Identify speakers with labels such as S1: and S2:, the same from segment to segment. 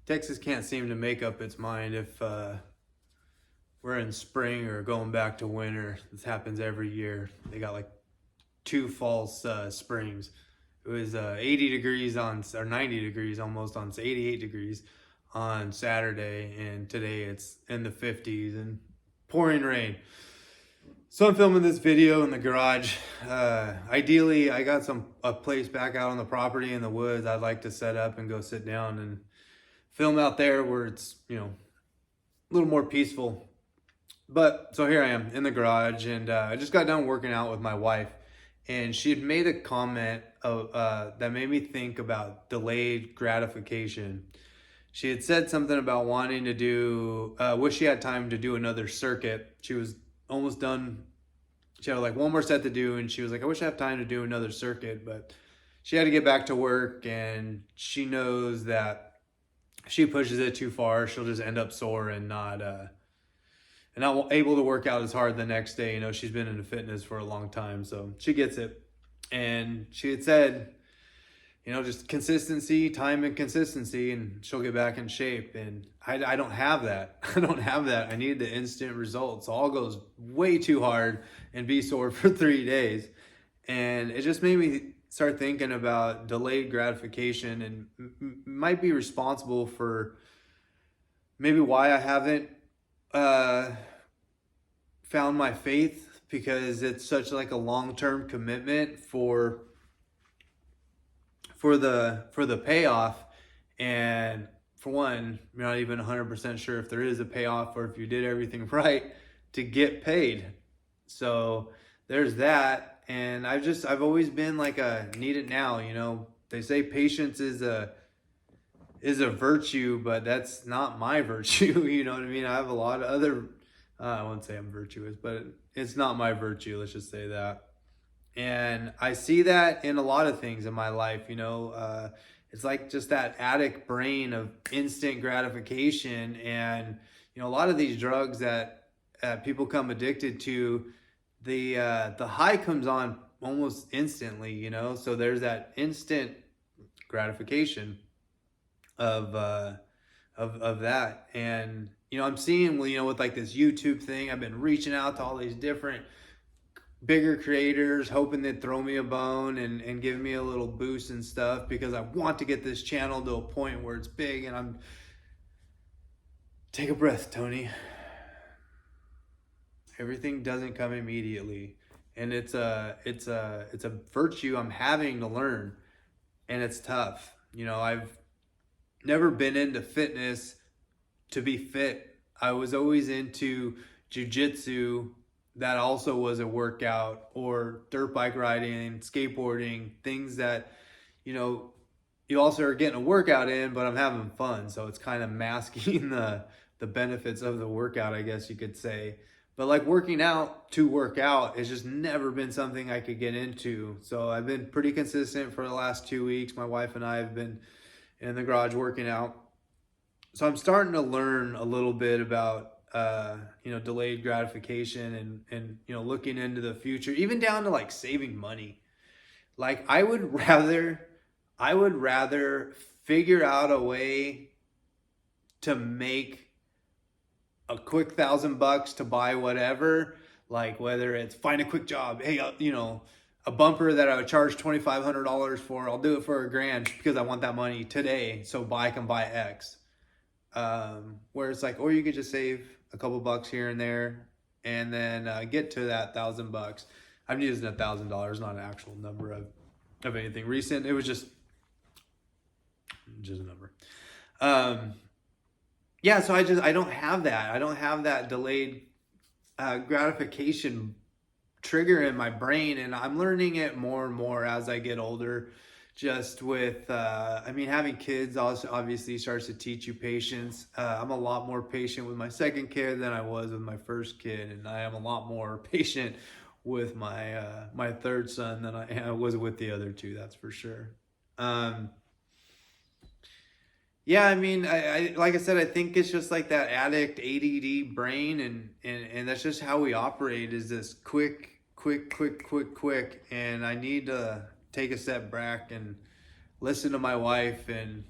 S1: Texas can't seem to make up its mind if we're in spring or going back to winter. This happens every year. They got like two false springs. It was 80 degrees or 90 degrees almost on 88 degrees on Saturday, and today it's in the 50s and pouring rain. So I'm filming this video in the garage. Ideally, I got a place back out on the property in the woods I'd like to set up and go sit down and film out there where it's, a little more peaceful. But so here I am in the garage, and I just got done working out with my wife, and she had made a comment that made me think about delayed gratification. She had said something about wanting to do, wish she had time to do another circuit. She was almost done. She had like one more set to do, and she was like, I wish I have time to do another circuit, but she had to get back to work, and she knows that if she pushes it too far, she'll just end up sore and not able to work out as hard the next day. She's been into fitness for a long time, so she gets it. And she had said, just consistency, time and consistency, and she'll get back in shape. And I don't have that. I don't have that. I need the instant results. So I'll go way too hard and be sore for 3 days. And it just made me start thinking about delayed gratification, and might be responsible for maybe why I haven't found my faith, because it's such like a long-term commitment for the payoff. And for one, you're not even 100% sure if there is a payoff or if you did everything right to get paid. So there's that. And I've always been like a need it now. They say patience is a virtue, but that's not my virtue. You know what I mean? I have a lot of other, I won't say I'm virtuous, but it's not my virtue. Let's just say that. And I see that in a lot of things in my life. It's like just that addict brain of instant gratification. And, a lot of these drugs that people come addicted to, the high comes on almost instantly, so there's that instant gratification of that. And, I'm seeing, with like this YouTube thing, I've been reaching out to all these different bigger creators, hoping they'd throw me a bone and give me a little boost and stuff, because I want to get this channel to a point where it's big. And take a breath, Tony. Everything doesn't come immediately, and it's a virtue I'm having to learn, and it's tough. I've never been into fitness to be fit. I was always into jiu-jitsu. That also was a workout, or dirt bike riding, skateboarding, things that, you also are getting a workout in, but I'm having fun. So it's kind of masking the benefits of the workout, I guess you could say. But like working out to work out has just never been something I could get into. So I've been pretty consistent for the last 2 weeks. My wife and I have been in the garage working out. So I'm starting to learn a little bit about delayed gratification and looking into the future, even down to like saving money. Like I would rather figure out a way to make a quick $1,000 to buy whatever, like whether it's find a quick job, hey, a bumper that I would charge $2,500 for, I'll do it for $1,000 because I want that money today, so I can buy X. Where it's like, or you could just save a couple bucks here and there, and then get to that $1,000. I'm using $1,000, not an actual number of anything recent. It was just a number. Yeah, so I don't have that. I don't have that delayed gratification trigger in my brain, and I'm learning it more and more as I get older. Just with, having kids also obviously starts to teach you patience. I'm a lot more patient with my second kid than I was with my first kid, and I am a lot more patient with my third son than I was with the other two. That's for sure. Yeah, I like I said, I think it's just like that addict ADD brain, and that's just how we operate, is this quick. And I need to take a step back and listen to my wife and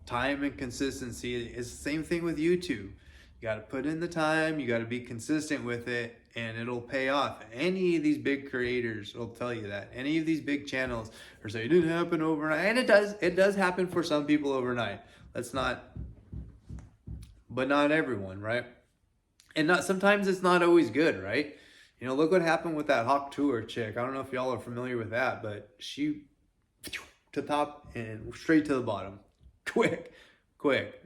S1: Time and consistency is the same thing with YouTube. You got to put in the time, you got to be consistent with it, and it'll pay off. Any of these big creators will tell you that. Any of these big channels are saying it didn't happen overnight. And it does happen for some people overnight. But not everyone, right? And sometimes it's not always good, right? You know, look what happened with that Hawk Tour chick. I don't know if y'all are familiar with that, but she to top and straight to the bottom. Quick.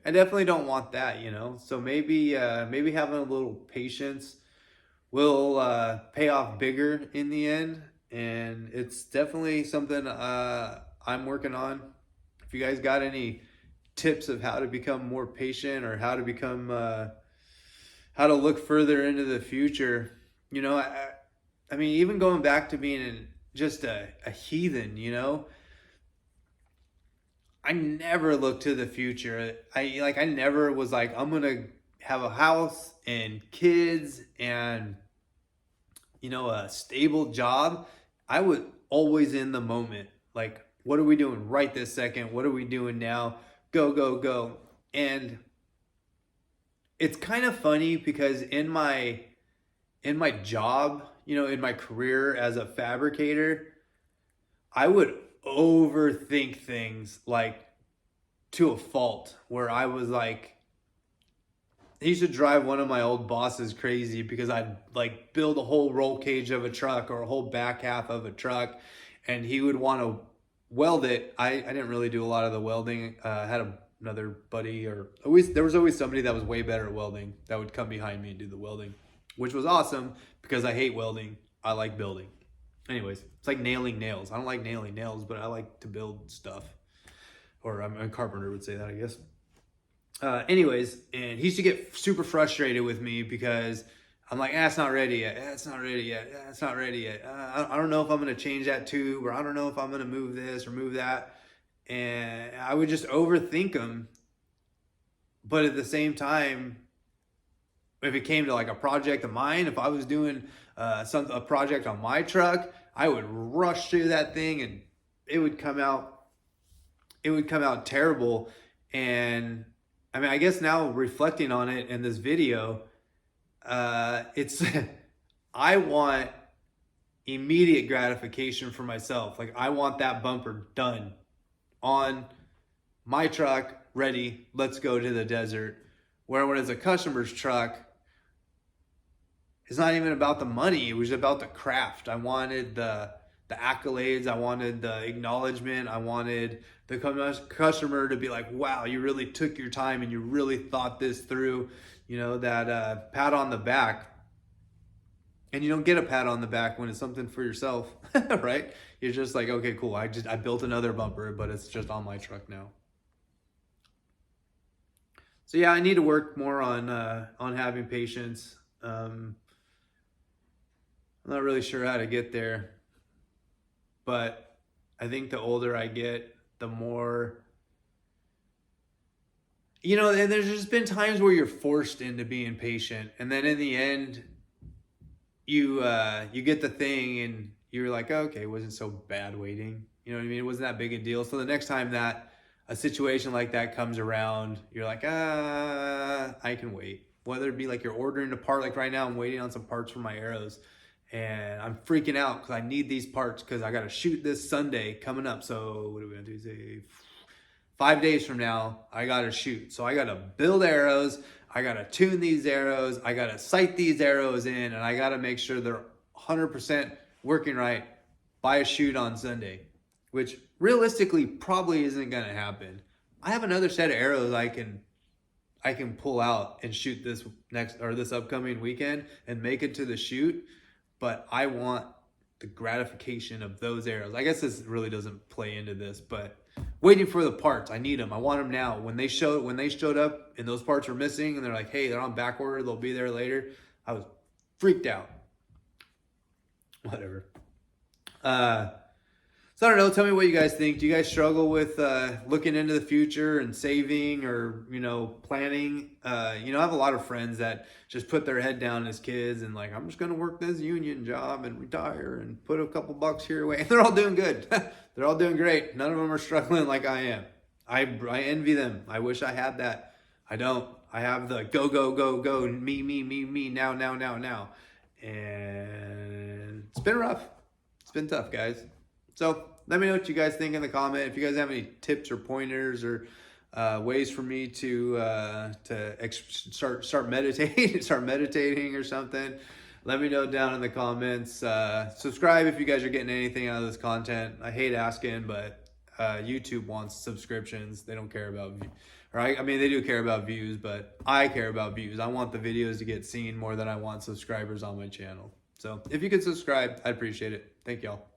S1: I definitely don't want that, you know? So maybe having a little patience will pay off bigger in the end. And it's definitely something I'm working on. If you guys got any tips of how to become more patient or how to become how to look further into the future, you know, I mean, even going back to being just a heathen, you know, I never looked to the future. I never was like, I'm gonna have a house and kids and, you know, a stable job. I was always in the moment. Like, what are we doing right this second? What are we doing now? Go. And it's kind of funny because in my job, you know, in my career as a fabricator, I would overthink things like to a fault, where I was like, he used to drive one of my old bosses crazy because I'd like build a whole roll cage of a truck or a whole back half of a truck, and he would want to weld it. I didn't really do a lot of the welding. I had another buddy, there was always somebody that was way better at welding that would come behind me and do the welding, which was awesome because I hate welding. I like building. Anyways, it's like nailing nails. I don't like nailing nails, but I like to build stuff. Or a carpenter would say that, I guess. Anyways, and he used to get super frustrated with me because I'm like, it's not ready yet. It's not ready yet. It's not ready yet. I don't know if I'm going to change that tube, or I don't know if I'm going to move this or move that. And I would just overthink them. But at the same time, if it came to like a project of mine, if I was doing a project on my truck, I would rush through that thing and it would come out terrible. And I mean, I guess now reflecting on it in this video, it's I want immediate gratification for myself. Like, I want that bumper done on my truck, ready, let's go to the desert. Where when it's a customer's truck, it's not even about the money, it was about the craft. I wanted the accolades, I wanted the acknowledgement, I wanted the customer to be like, wow, you really took your time and you really thought this through, you know, that pat on the back. And you don't get a pat on the back when it's something for yourself, right? You're just like, okay, cool, I built another bumper, but it's just on my truck now. So yeah, I need to work more on having patience. I'm not really sure how to get there, but I think the older I get, the more, you know, and there's just been times where you're forced into being patient, and then in the end, you get the thing and you're like, okay, it wasn't so bad waiting. You know what I mean? It wasn't that big a deal. So the next time that a situation like that comes around, you're like, I can wait. Whether it be like you're ordering a part, like right now, I'm waiting on some parts for my arrows. And I'm freaking out because I need these parts because I got to shoot this Sunday coming up. So what are we going to do? Say 5 days from now, I got to shoot. So I got to build arrows. I got to tune these arrows. I got to sight these arrows in. And I got to make sure they're 100% working right by a shoot on Sunday, which realistically probably isn't going to happen. I have another set of arrows I can pull out and shoot this upcoming weekend and make it to the shoot. But I want the gratification of those arrows. I guess this really doesn't play into this, but waiting for the parts. I need them. I want them now. When they showed up and those parts were missing and they're like, hey, they're on back order, they'll be there later, I was freaked out. Whatever. So I don't know. Tell me what you guys think. Do you guys struggle with looking into the future and saving or, you know, planning? You know, I have a lot of friends that just put their head down as kids and like, I'm just going to work this union job and retire and put a couple bucks here away. And they're all doing good. They're all doing great. None of them are struggling like I am. I envy them. I wish I had that. I don't. I have the go, go, go, go, me, now, now, now, now. And it's been rough. It's been tough, guys. So let me know what you guys think in the comment. If you guys have any tips or pointers or ways for me to start meditating, start meditating or something, let me know down in the comments. Subscribe if you guys are getting anything out of this content. I hate asking, but YouTube wants subscriptions. They don't care about I mean, they do care about views, but I care about views. I want the videos to get seen more than I want subscribers on my channel. So if you could subscribe, I'd appreciate it. Thank y'all.